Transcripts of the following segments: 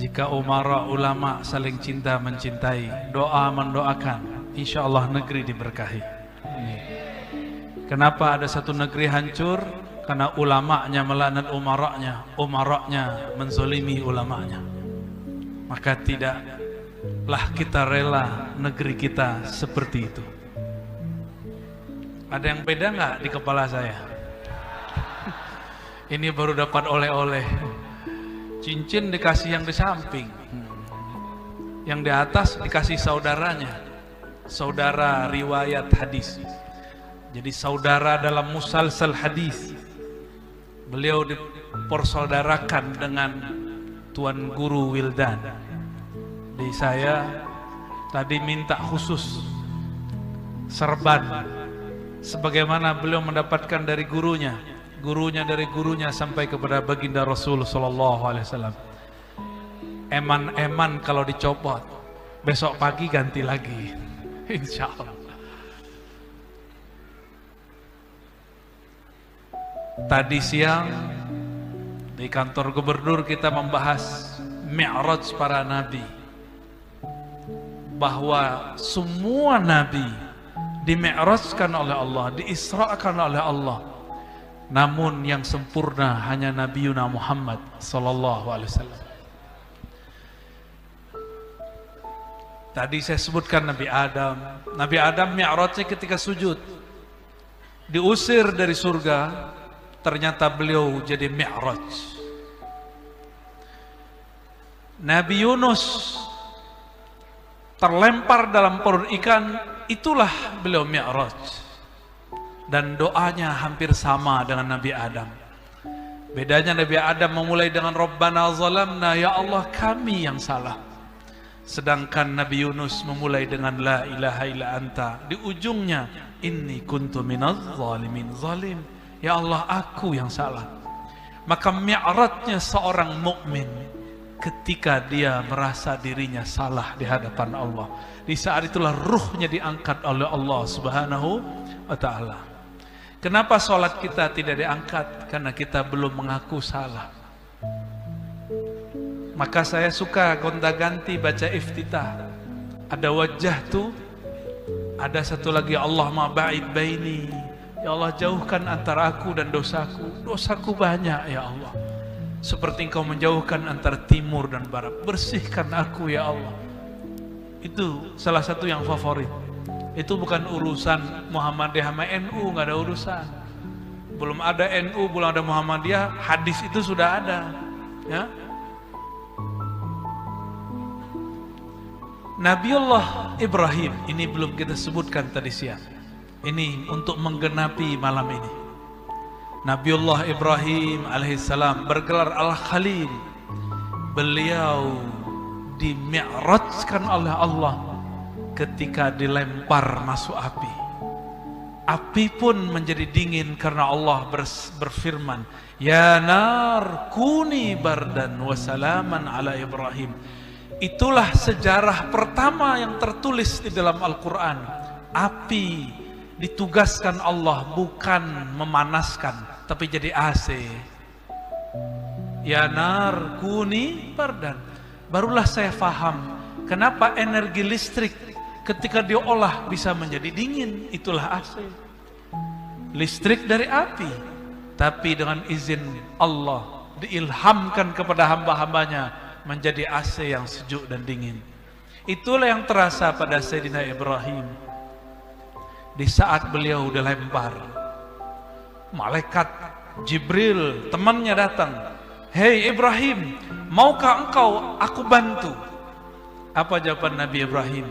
Jika umara ulama saling cinta mencintai, doa mendoakan, insya Allah negeri diberkahi. Kenapa ada satu negeri hancur? Karena ulamanya melaknat umaranya menzolimi ulamanya. Maka tidaklah kita rela negeri kita seperti itu. Ada yang beda nggak di kepala saya? Ini baru dapat oleh-oleh. Cincin dikasih yang di samping, yang di atas dikasih saudaranya, saudara riwayat hadis. Jadi saudara dalam musalsal hadis. Beliau dipersaudarakan dengan Tuan Guru Wildan. Di saya tadi minta khusus serban, sebagaimana beliau mendapatkan dari gurunya dari gurunya sampai kepada baginda Rasul sallallahu alaihi wasallam. Eman-eman kalau dicopot, besok pagi ganti lagi, insya Allah. Tadi siang di kantor gubernur kita membahas Mi'raj para nabi, bahwa semua nabi di-mi'rajkan oleh Allah, diisra'kan oleh Allah. Namun yang sempurna hanya Nabi Muhammad sallallahu alaihi wasallam. Tadi saya sebutkan Nabi Adam. Nabi Adam mi'rajnya ketika sujud. Diusir dari surga, ternyata beliau jadi mi'raj. Nabi Yunus terlempar dalam perut ikan, itulah beliau mi'raj. Dan doanya hampir sama dengan Nabi Adam. Bedanya Nabi Adam memulai dengan Rabbana zalamna, ya Allah kami yang salah. Sedangkan Nabi Yunus memulai dengan la ilaha illa anta. Di ujungnya inni kuntu minaz zalimin, zalim, ya Allah aku yang salah. Maka mi'rajnya seorang mukmin ketika dia merasa dirinya salah di hadapan Allah. Di saat itulah ruhnya diangkat oleh Allah Subhanahu wa ta'ala. Kenapa sholat kita tidak diangkat? Karena kita belum mengaku salah. Maka saya suka gonta-ganti baca iftitah. Ada wajah tuh, ada satu lagi Allahumma ba'id baini. Ya Allah jauhkan antara aku dan dosaku. Dosaku banyak ya Allah. Seperti Engkau menjauhkan antara timur dan barat. Bersihkan aku ya Allah. Itu salah satu yang favorit. Itu bukan urusan Muhammadiyah sama NU, nggak ada urusan. Belum ada NU, belum ada Muhammadiyah, hadis itu sudah ada. Ya. Nabiullah Ibrahim, ini belum kita sebutkan tadi siang. Ini untuk menggenapi malam ini. Nabiullah Ibrahim alaihissalam bergelar Al-Khalil. Beliau dimi'rajkan oleh Allah ketika dilempar masuk api. Api pun menjadi dingin karena Allah berfirman, ya nar kuni bardan wa salaman ala Ibrahim. Itulah sejarah pertama yang tertulis di dalam Al-Quran. Api ditugaskan Allah bukan memanaskan, tapi jadi AC. Ya nar kuni bardan. Barulah saya faham kenapa energi listrik ketika diolah bisa menjadi dingin, itulah AC. Listrik dari api, tapi dengan izin Allah diilhamkan kepada hamba-hambanya menjadi AC yang sejuk dan dingin. Itulah yang terasa pada Sayyidina Ibrahim. Di saat beliau dilempar, malaikat Jibril temannya datang. Hei Ibrahim, maukah engkau aku bantu? Apa jawaban Nabi Ibrahim?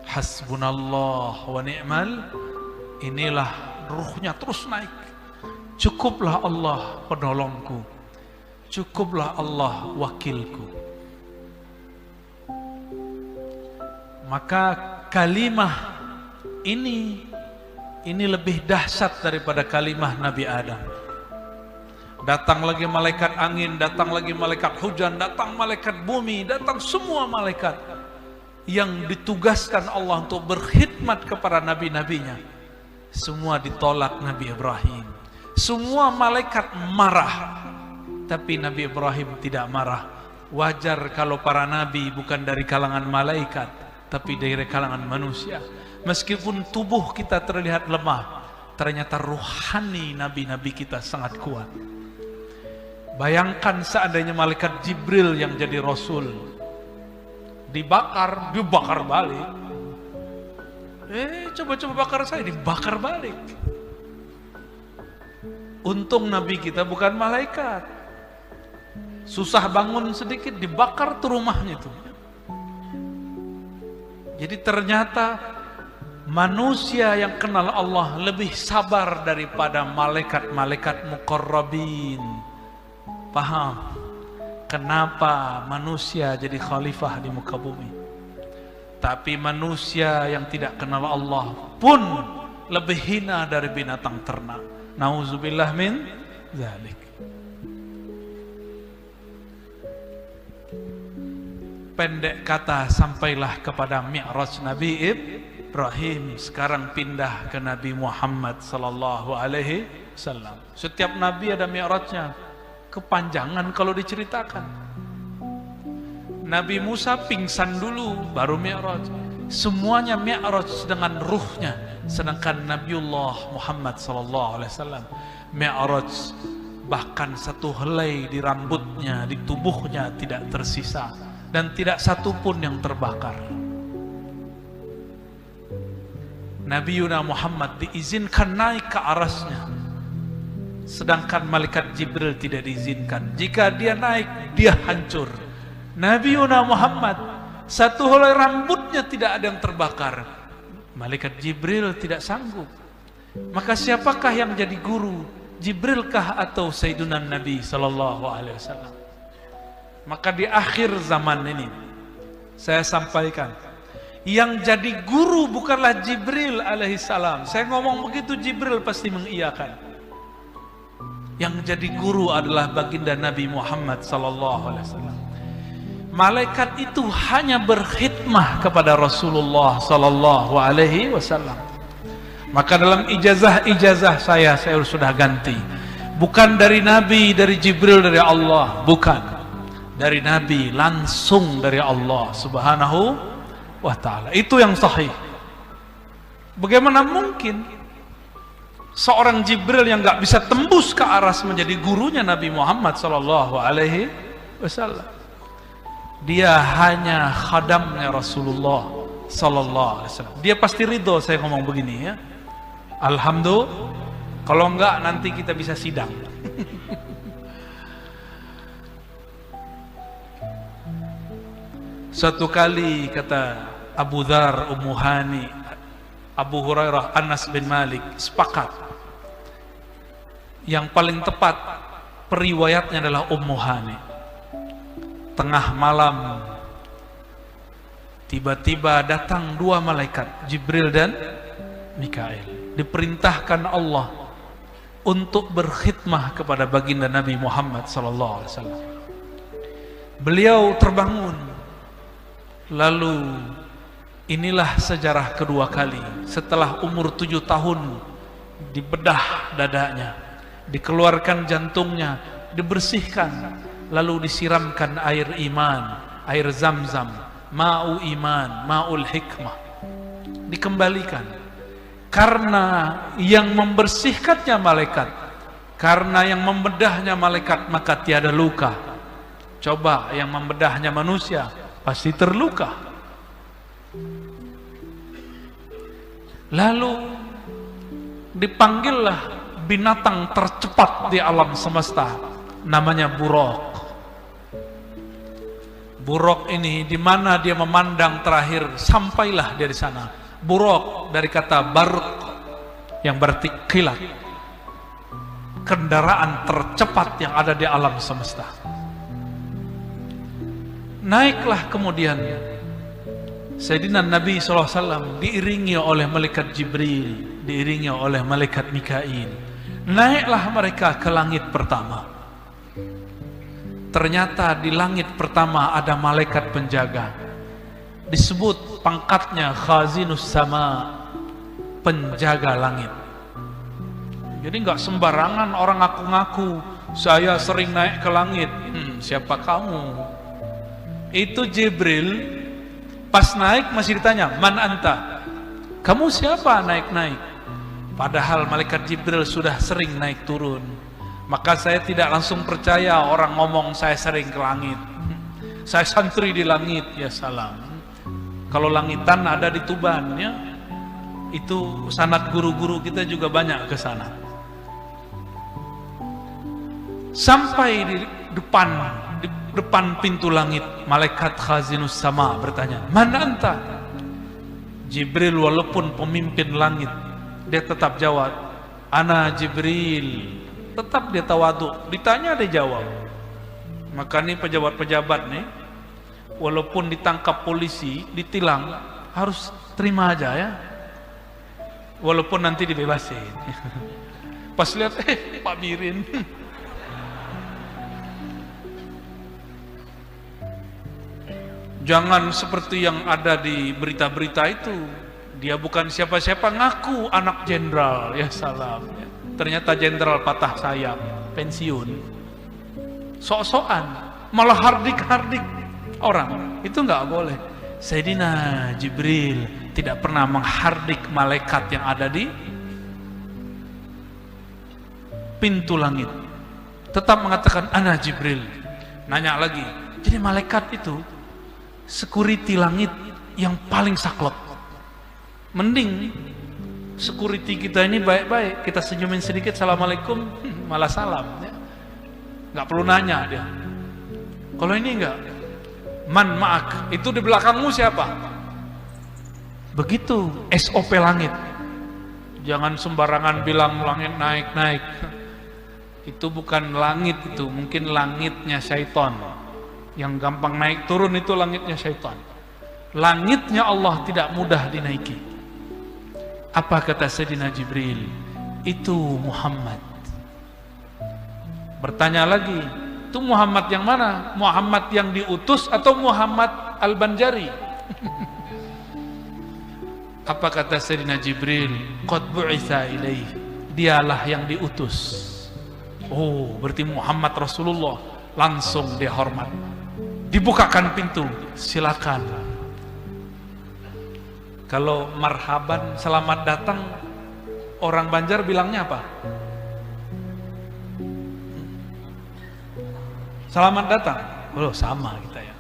Hasbunallah wa ni'mal. Inilah ruhnya terus naik. Cukuplah Allah penolongku, cukuplah Allah wakilku. Maka kalimah ini lebih dahsyat daripada kalimah Nabi Adam. Datang lagi malaikat angin, datang lagi malaikat hujan, datang malaikat bumi, datang semua malaikat yang ditugaskan Allah untuk berkhidmat kepada nabi-nabinya. Semua ditolak Nabi Ibrahim. Semua malaikat marah, tapi Nabi Ibrahim tidak marah. Wajar kalau para nabi bukan dari kalangan malaikat, tapi dari kalangan manusia. Meskipun tubuh kita terlihat lemah, ternyata ruhani nabi-nabi kita sangat kuat. Bayangkan seandainya malaikat Jibril yang jadi rasul, dibakar balik. Coba-coba bakar saya, dibakar balik. Untung nabi kita bukan malaikat. Susah bangun sedikit, dibakar tuh rumahnya tuh. Jadi ternyata manusia yang kenal Allah lebih sabar daripada malaikat-malaikat muqarrabin. Paham? Kenapa manusia jadi khalifah di muka bumi? Tapi manusia yang tidak kenal Allah pun lebih hina dari binatang ternak. Nauzubillah min dzalik. Pendek kata, sampailah kepada Mi'raj Nabi Ibrahim. Sekarang pindah ke Nabi Muhammad sallallahu alaihi wasallam. Setiap nabi ada Mi'rajnya. Kepanjangan kalau diceritakan. Nabi Musa pingsan dulu baru Mi'raj. Semuanya Mi'raj dengan ruhnya. Sedangkan Nabiullah Muhammad sallallahu alaihi wasallam Mi'raj bahkan satu helai di rambutnya, di tubuhnya tidak tersisa. Dan tidak satu pun yang terbakar. Nabi Muhammad diizinkan naik ke arasnya, sedangkan malaikat Jibril tidak diizinkan. Jika dia naik, dia hancur. Nabi Muhammad satu helai rambutnya tidak ada yang terbakar. Malaikat Jibril tidak sanggup. Maka siapakah yang jadi guru? Jibrilkah atau Sayyiduna Nabi sallallahu alaihi wasallam? Maka di akhir zaman ini saya sampaikan, yang jadi guru bukanlah Jibril alaihissalam. Saya ngomong begitu Jibril pasti mengiyakan. Yang jadi guru adalah baginda Nabi Muhammad sallallahu alaihi wasallam. Malaikat itu hanya berkhidmah kepada Rasulullah sallallahu alaihi wasallam. Maka dalam ijazah saya sudah ganti. Bukan dari Nabi, dari Jibril, dari Allah, bukan. Dari Nabi, langsung dari Allah subhanahu wa ta'ala. Itu yang sahih. Bagaimana mungkin seorang Jibril yang gak bisa tembus ke aras menjadi gurunya Nabi Muhammad sallallahu alaihi wasallam? Dia hanya khadamnya Rasulullah sallallahu alaihi wasallam. Dia pasti ridho saya ngomong begini ya. Alhamdulillah. Kalau enggak nanti kita bisa sidang. Suatu kali kata Abu Dzar, Ummu Hani, Abu Hurairah, Anas bin Malik sepakat. Yang paling tepat periwayatnya adalah Ummu Hani. Tengah malam tiba-tiba datang dua malaikat, Jibril dan Mikail. Diperintahkan Allah untuk berkhidmah kepada baginda Nabi Muhammad sallallahu alaihi wasallam. Beliau terbangun. Lalu inilah sejarah kedua kali setelah umur 7 tahun dibedah dadanya, dikeluarkan jantungnya, dibersihkan, lalu disiramkan air iman, air zam-zam, ma'u iman, ma'ul hikmah, dikembalikan. Karena yang membersihkannya malaikat, karena yang membedahnya malaikat, maka tiada luka. Coba yang membedahnya manusia, pasti terluka. Lalu dipanggillah binatang tercepat di alam semesta, namanya buraq. Buraq ini di mana dia memandang terakhir, sampailah dari sana. Buraq dari kata barq yang berarti kilat. Kendaraan tercepat yang ada di alam semesta. Naiklah kemudian Sayyidina Nabi SAW diiringi oleh malaikat Jibril, diiringi oleh malaikat Mikail. Naiklah mereka ke langit pertama. Ternyata di langit pertama ada malaikat penjaga. Disebut pangkatnya Khazinus Sama, penjaga langit. Jadi nggak sembarangan orang ngaku-ngaku saya sering naik ke langit. Siapa kamu? Itu Jibril pas naik masih ditanya, man anta? Kamu siapa naik-naik? Padahal malaikat Jibril sudah sering naik turun. Maka saya tidak langsung percaya orang ngomong saya sering ke langit. Saya santri di langit, ya salam. Kalau langitan ada di Tuban, ya. Itu sanad guru-guru kita juga banyak ke sana. Sampai di depan pintu langit, malaikat khazinus sama bertanya, "Man anta?" Jibril walaupun pemimpin langit, dia tetap jawab, "Ana Jibril." Tetap dia tawadhu, ditanya dia jawab. Maka nih pejabat-pejabat nih, walaupun ditangkap polisi, ditilang, harus terima aja ya. Walaupun nanti dibebasin. Pas lihat, Pak Mirin. Jangan seperti yang ada di berita-berita itu. Dia bukan siapa-siapa, ngaku anak jenderal, ya salam. Ternyata jenderal patah sayap, pensiun. Sok-sokan, malah hardik-hardik orang. Itu nggak boleh. Sayyidina Jibril tidak pernah menghardik malaikat yang ada di pintu langit. Tetap mengatakan ana Jibril. Nanya lagi, jadi malaikat itu security langit yang paling saklek. Mending security kita ini baik-baik, kita senyumin sedikit, assalamualaikum, malah salam ya. Nggak perlu nanya dia. Kalau ini enggak, man ma'ak, itu di belakangmu siapa? Begitu SOP langit. Jangan sembarangan bilang langit naik-naik. Itu bukan langit, itu mungkin langitnya syaitan. Yang gampang naik turun itu langitnya syaitan. Langitnya Allah tidak mudah dinaiki. Apa kata Sayyidina Jibril? Itu Muhammad. Bertanya lagi, itu Muhammad yang mana? Muhammad yang diutus atau Muhammad Al-Banjari? Apa kata Sayyidina Jibril? Qad bu'itsa ilaih. Dialah yang diutus. Oh, berarti Muhammad Rasulullah. Langsung dia hormat. Dibukakan pintu, silakan. Kalau marhaban, selamat datang, orang Banjar bilangnya apa? Selamat datang. Oh, sama kita ya.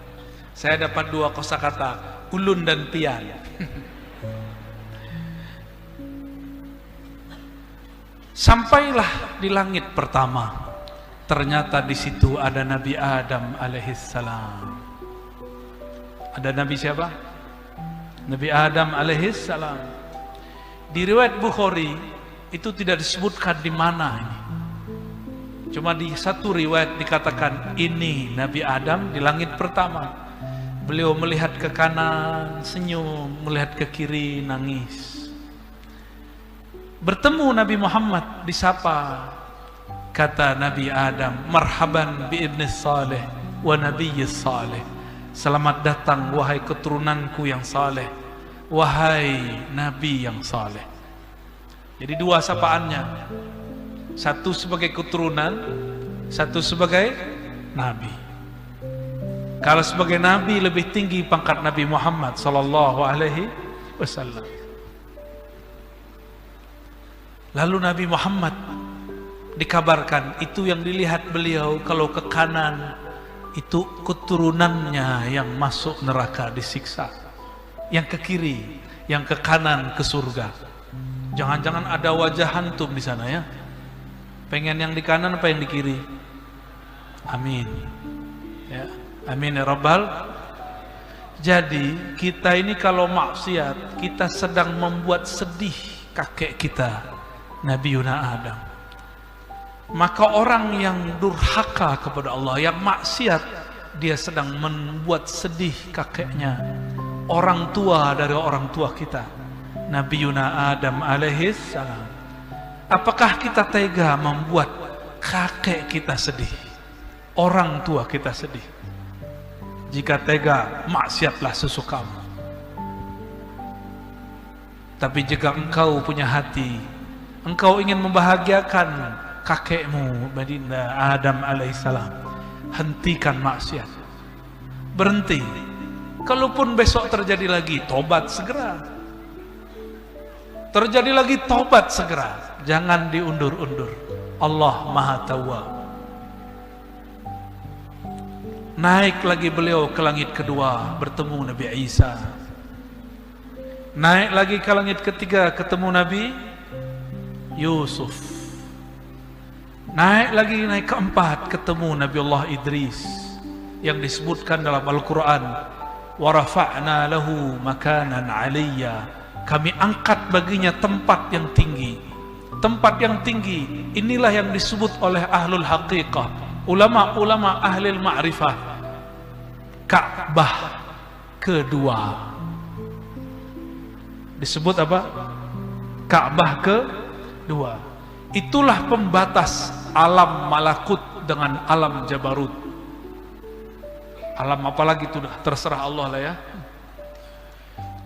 Saya dapat dua kosakata, ulun dan pian. Sampailah di langit pertama. Ternyata di situ ada Nabi Adam alaihissalam. Ada Nabi siapa? Nabi Adam alaihissalam. Di riwayat Bukhari itu tidak disebutkan di mana ini. Cuma di satu riwayat dikatakan ini Nabi Adam di langit pertama. Beliau melihat ke kanan senyum, melihat ke kiri nangis. Bertemu Nabi Muhammad, disapa. Kata Nabi Adam, marhaban bi ibni salih wa nabiyyis salih. Selamat datang wahai keturunanku yang saleh, wahai nabi yang saleh. Jadi dua sapaannya, satu sebagai keturunan, satu sebagai nabi. Kalau sebagai nabi lebih tinggi pangkat Nabi Muhammad sallallahu alaihi wasallam. Lalu Nabi Muhammad dikabarkan itu yang dilihat beliau, kalau ke kanan itu keturunannya yang masuk neraka disiksa, yang ke kiri, yang ke kanan ke surga. Jangan-jangan ada wajah hantum di sana ya. Pengen yang di kanan apa yang di kiri? Amin ya, amin ya rabbal. Jadi kita ini kalau maksiat, kita sedang membuat sedih kakek kita Nabi Yuna Adam. Maka orang yang durhaka kepada Allah, yang maksiat, dia sedang membuat sedih kakeknya, orang tua dari orang tua kita, Nabi Yuna Adam alaihissalam. Apakah kita tega membuat kakek kita sedih, orang tua kita sedih? Jika tega, maksiatlah sesukamu. Tapi jika engkau punya hati, engkau ingin membahagiakan kakekmu Baginda Adam alaihissalam, hentikan maksiat. berhenti. Kalaupun besok terjadi lagi, tobat segera. Terjadi lagi, tobat segera. Jangan diundur-undur. Allah Maha Tawwab. Naik lagi beliau ke langit kedua, bertemu Nabi Isa. Naik lagi ke langit ketiga, ketemu Nabi Yusuf. Naik keempat, ketemu Nabi Allah Idris, yang disebutkan dalam Al-Quran, wa rafa'na lahu makanan 'aliyya. Kami angkat baginya tempat yang tinggi. Tempat yang tinggi inilah yang disebut oleh ahlul haqiqah, ulama-ulama ahli ma'rifah, Ka'bah kedua. Disebut apa? Ka'bah kedua. Itulah pembatas alam malakut dengan alam jabarut. Alam apalagi itu terserah Allah lah ya.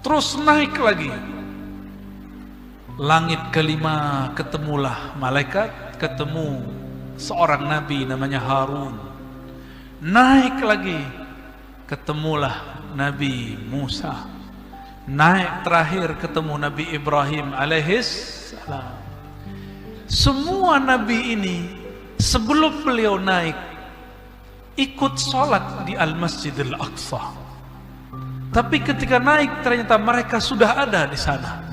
Terus naik lagi. Langit kelima, ketemulah malaikat, ketemu seorang nabi namanya Harun. Naik lagi, ketemulah Nabi Musa. Naik terakhir, ketemu Nabi Ibrahim alaihis salam. Semua nabi ini sebelum beliau naik ikut sholat di Al-Masjidil Aqsa. Tapi ketika naik ternyata mereka sudah ada di sana.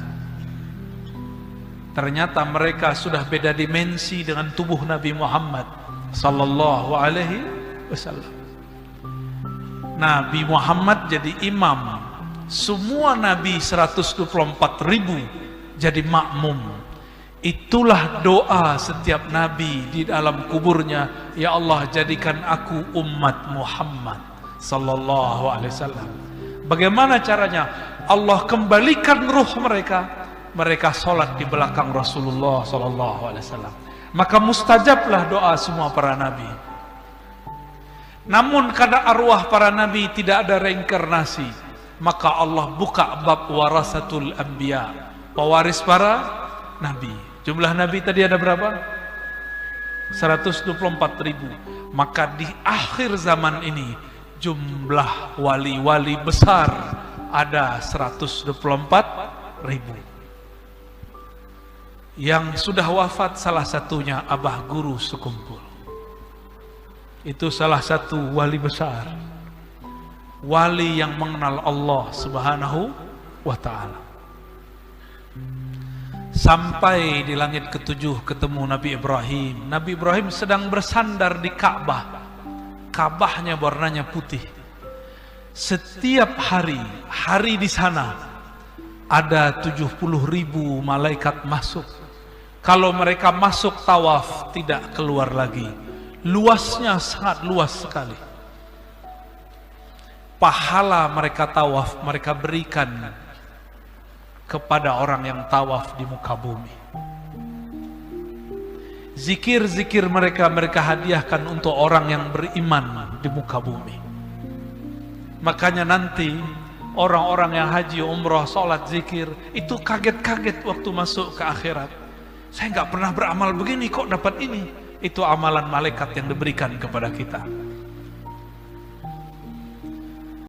Ternyata mereka sudah beda dimensi dengan tubuh Nabi Muhammad sallallahu alaihi wasallam. Nabi Muhammad jadi imam, semua nabi 124.000 jadi makmum. Itulah doa setiap nabi di dalam kuburnya, ya Allah jadikan aku umat Muhammad sallallahu alaihi wasallam. Bagaimana caranya? Allah kembalikan ruh mereka sholat di belakang Rasulullah sallallahu alaihi wasallam. Maka mustajablah doa semua para nabi. Namun karena arwah para nabi tidak ada reinkarnasi, maka Allah buka bab warasatul anbiya, pewaris para nabi. Jumlah nabi tadi ada berapa? 124.000. Maka di akhir zaman ini jumlah wali-wali besar ada 124.000. Yang sudah wafat salah satunya Abah Guru Sekumpul. Itu salah satu wali besar, wali yang mengenal Allah Subhanahu wa ta'ala. Sampai di langit ketujuh ketemu Nabi Ibrahim. Nabi Ibrahim sedang bersandar di Ka'bah. Ka'bahnya warnanya putih. Setiap hari di sana ada 70.000 malaikat masuk. Kalau mereka masuk tawaf tidak keluar lagi. Luasnya sangat luas sekali. Pahala mereka tawaf mereka berikan kepada orang yang tawaf di muka bumi. Zikir-zikir mereka hadiahkan untuk orang yang beriman di muka bumi. Makanya nanti orang-orang yang haji, umrah, sholat, zikir itu kaget-kaget waktu masuk ke akhirat. Saya nggak pernah beramal begini kok dapat ini. Itu amalan malaikat yang diberikan kepada kita.